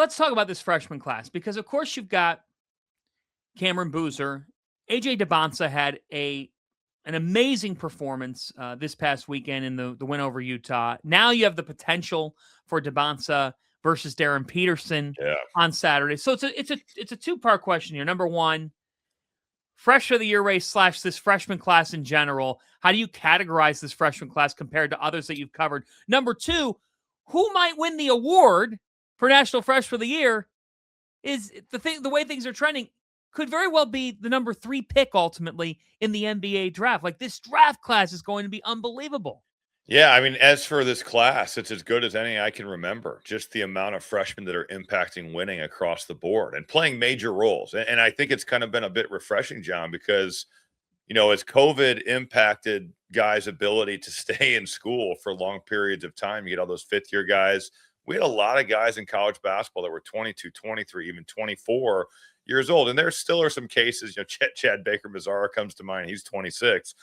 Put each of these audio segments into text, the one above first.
let's talk about this freshman class because, of course, you've got Cameron Boozer. AJ Dybantsa had an amazing performance this past weekend in the win over Utah. Now you have the potential for Dybantsa versus Darryn Peterson on Saturday. So it's a two-part question here. Number one, Fresh of the Year race / this freshman class in general. How do you categorize this freshman class compared to others that you've covered? Number two, who might win the award for National Fresh of the Year? Is the way things are trending could very well be the number 3 pick ultimately in the NBA draft. Like, this draft class is going to be unbelievable. Yeah, I mean, as for this class, it's as good as any I can remember. Just the amount of freshmen that are impacting winning across the board and playing major roles. And I think it's kind of been a bit refreshing, John, because, as COVID impacted guys' ability to stay in school for long periods of time, you get all those fifth-year guys. We had a lot of guys in college basketball that were 22, 23, even 24 years old. And there still are some cases, Chad Baker-Mazara comes to mind. He's 26.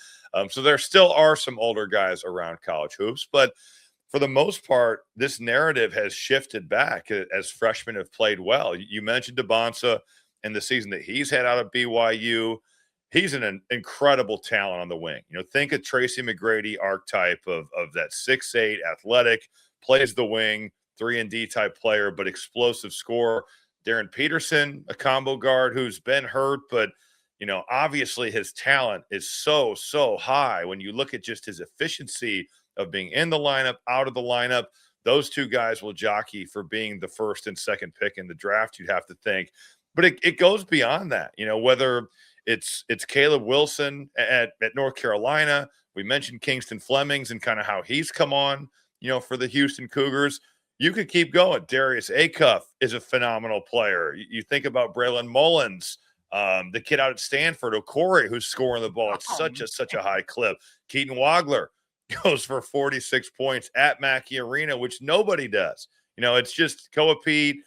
So there still are some older guys around college hoops. But for the most part, this narrative has shifted back as freshmen have played well. You mentioned Dybantsa and the season that he's had out of BYU. He's an incredible talent on the wing. Think of Tracy McGrady archetype of that 6'8", athletic, plays the wing, 3-and-D type player, but explosive scorer. Darryn Peterson, a combo guard who's been hurt, but, obviously his talent is so, so high. When you look at just his efficiency of being in the lineup, out of the lineup, those two guys will jockey for being the first and second pick in the draft, you'd have to think. But it goes beyond that, whether it's Caleb Wilson at North Carolina. We mentioned Kingston Flemings and kind of how he's come on, for the Houston Cougars. You could keep going. Darius Acuff is a phenomenal player. You think about Braylon Mullins, the kid out at Stanford, Okori, who's scoring the ball at such a high clip. Keaton Wagler goes for 46 points at Mackey Arena, which nobody does. It's just Koa Pete,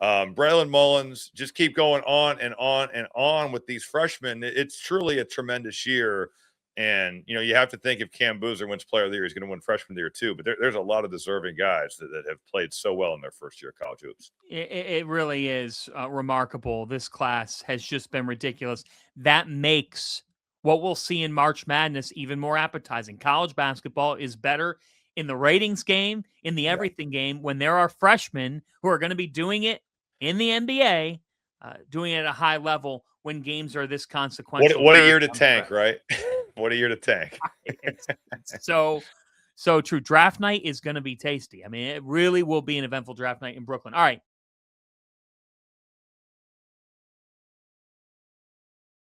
Braylon Mullins, just keep going on and on and on with these freshmen. It's truly a tremendous year. And, you have to think if Cam Boozer wins Player of the Year, he's going to win Freshman of the Year too. But there's a lot of deserving guys that have played so well in their first year of college hoops. It really is remarkable. This class has just been ridiculous. That makes what we'll see in March Madness even more appetizing. College basketball is better in the ratings game, in the everything game, when there are freshmen who are going to be doing it in the NBA, doing it at a high level when games are this consequential. What a year to tank, right? What a year to tank. It's so true. Draft night is going to be tasty. I mean, it really will be an eventful draft night in Brooklyn. All right.